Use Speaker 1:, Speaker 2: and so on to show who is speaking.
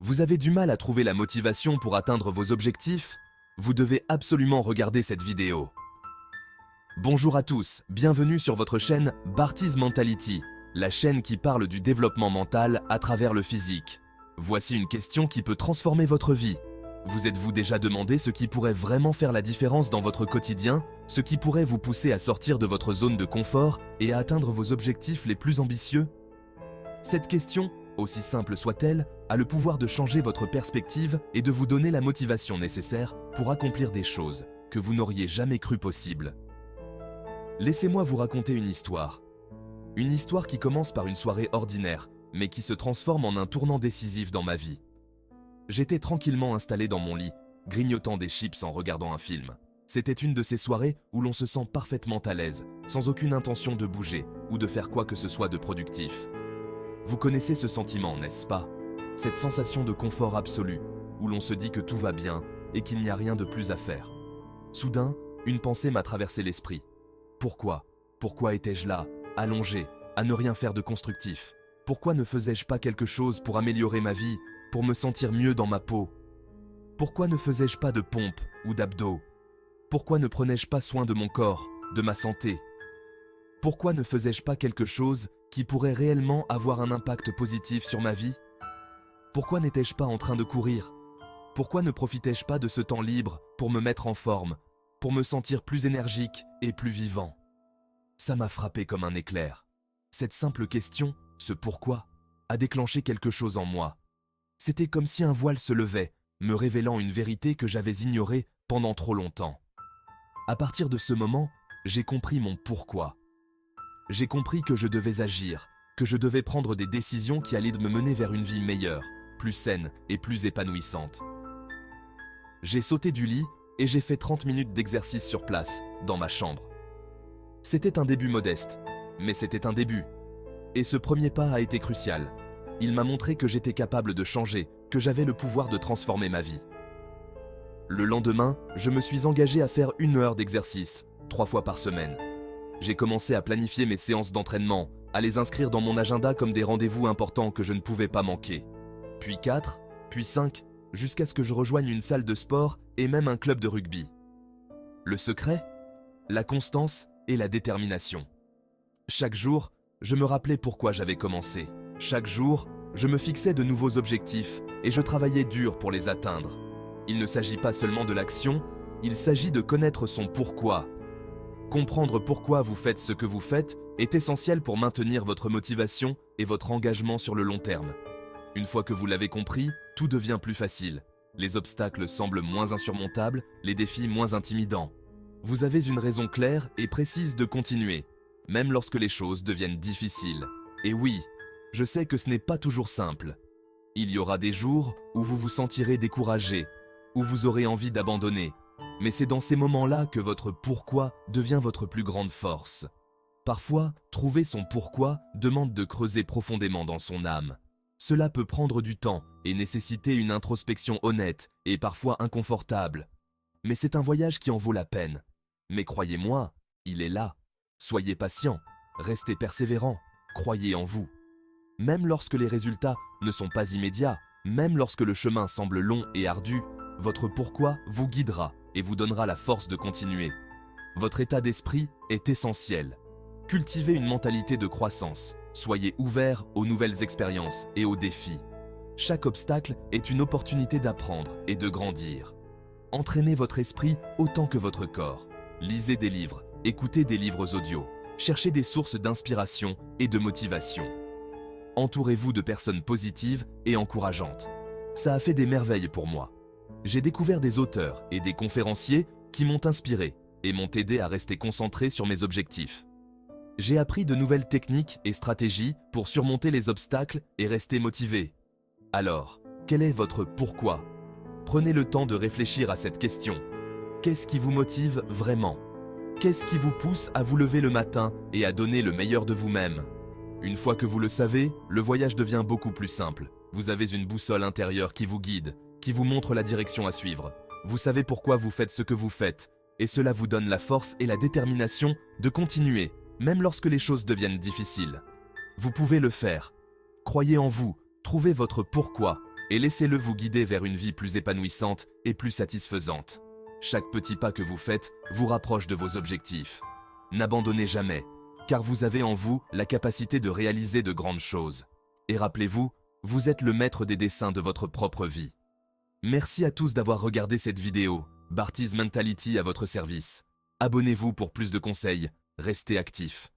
Speaker 1: Vous avez du mal à trouver la motivation pour atteindre vos objectifs? Vous devez absolument regarder cette vidéo. Bonjour à tous, bienvenue sur votre chaîne Barty's Mentality, la chaîne qui parle du développement mental à travers le physique. Voici une question qui peut transformer votre vie. Vous êtes-vous déjà demandé ce qui pourrait vraiment faire la différence dans votre quotidien? Ce qui pourrait vous pousser à sortir de votre zone de confort et à atteindre vos objectifs les plus ambitieux? Cette question, aussi simple soit-elle, a le pouvoir de changer votre perspective et de vous donner la motivation nécessaire pour accomplir des choses que vous n'auriez jamais cru possibles. Laissez-moi vous raconter une histoire. Une histoire qui commence par une soirée ordinaire, mais qui se transforme en un tournant décisif dans ma vie. J'étais tranquillement installé dans mon lit, grignotant des chips en regardant un film. C'était une de ces soirées où l'on se sent parfaitement à l'aise, sans aucune intention de bouger ou de faire quoi que ce soit de productif. Vous connaissez ce sentiment, n'est-ce pas? Cette sensation de confort absolu, où l'on se dit que tout va bien et qu'il n'y a rien de plus à faire. Soudain, une pensée m'a traversé l'esprit. Pourquoi? Pourquoi étais-je là, allongé, à ne rien faire de constructif? Pourquoi ne faisais-je pas quelque chose pour améliorer ma vie, pour me sentir mieux dans ma peau? Pourquoi ne faisais-je pas de pompe ou d'abdos? Pourquoi ne prenais-je pas soin de mon corps, de ma santé? Pourquoi ne faisais-je pas quelque chose qui pourrait réellement avoir un impact positif sur ma vie? Pourquoi n'étais-je pas en train de courir? Pourquoi ne profitais-je pas de ce temps libre pour me mettre en forme, pour me sentir plus énergique et plus vivant? Ça m'a frappé comme un éclair. Cette simple question, ce pourquoi, a déclenché quelque chose en moi. C'était comme si un voile se levait, me révélant une vérité que j'avais ignorée pendant trop longtemps. À partir de ce moment, j'ai compris mon pourquoi. J'ai compris que je devais agir, que je devais prendre des décisions qui allaient me mener vers une vie meilleure, plus saine et plus épanouissante. J'ai sauté du lit et j'ai fait 30 minutes d'exercice sur place, dans ma chambre. C'était un début modeste, mais c'était un début. Et ce premier pas a été crucial. Il m'a montré que j'étais capable de changer, que j'avais le pouvoir de transformer ma vie. Le lendemain, je me suis engagé à faire 1 heure d'exercice, 3 fois par semaine. J'ai commencé à planifier mes séances d'entraînement, à les inscrire dans mon agenda comme des rendez-vous importants que je ne pouvais pas manquer. Puis 4, puis 5, jusqu'à ce que je rejoigne une salle de sport et même un club de rugby. Le secret? La constance et la détermination. Chaque jour, je me rappelais pourquoi j'avais commencé. Chaque jour, je me fixais de nouveaux objectifs et je travaillais dur pour les atteindre. Il ne s'agit pas seulement de l'action, il s'agit de connaître son pourquoi. Comprendre pourquoi vous faites ce que vous faites est essentiel pour maintenir votre motivation et votre engagement sur le long terme. Une fois que vous l'avez compris, tout devient plus facile. Les obstacles semblent moins insurmontables, les défis moins intimidants. Vous avez une raison claire et précise de continuer, même lorsque les choses deviennent difficiles. Et oui, je sais que ce n'est pas toujours simple. Il y aura des jours où vous vous sentirez découragé, où vous aurez envie d'abandonner. Mais c'est dans ces moments-là que votre pourquoi devient votre plus grande force. Parfois, trouver son pourquoi demande de creuser profondément dans son âme. Cela peut prendre du temps et nécessiter une introspection honnête et parfois inconfortable. Mais c'est un voyage qui en vaut la peine. Mais croyez-moi, il est là. Soyez patient, restez persévérant, croyez en vous. Même lorsque les résultats ne sont pas immédiats, même lorsque le chemin semble long et ardu, votre pourquoi vous guidera et vous donnera la force de continuer. Votre état d'esprit est essentiel. Cultivez une mentalité de croissance. Soyez ouvert aux nouvelles expériences et aux défis. Chaque obstacle est une opportunité d'apprendre et de grandir. Entraînez votre esprit autant que votre corps. Lisez des livres, écoutez des livres audio. Cherchez des sources d'inspiration et de motivation. Entourez-vous de personnes positives et encourageantes. Ça a fait des merveilles pour moi. J'ai découvert des auteurs et des conférenciers qui m'ont inspiré et m'ont aidé à rester concentré sur mes objectifs. J'ai appris de nouvelles techniques et stratégies pour surmonter les obstacles et rester motivé. Alors, quel est votre pourquoi? Prenez le temps de réfléchir à cette question. Qu'est-ce qui vous motive vraiment? Qu'est-ce qui vous pousse à vous lever le matin et à donner le meilleur de vous-même? Une fois que vous le savez, le voyage devient beaucoup plus simple. Vous avez une boussole intérieure qui vous guide, qui vous montre la direction à suivre. Vous savez pourquoi vous faites ce que vous faites, et cela vous donne la force et la détermination de continuer, même lorsque les choses deviennent difficiles. Vous pouvez le faire. Croyez en vous, trouvez votre pourquoi et laissez-le vous guider vers une vie plus épanouissante et plus satisfaisante. Chaque petit pas que vous faites vous rapproche de vos objectifs. N'abandonnez jamais, car vous avez en vous la capacité de réaliser de grandes choses. Et rappelez-vous, vous êtes le maître des destins de votre propre vie. Merci à tous d'avoir regardé cette vidéo. Barty's Mentality à votre service. Abonnez-vous pour plus de conseils, restez actifs.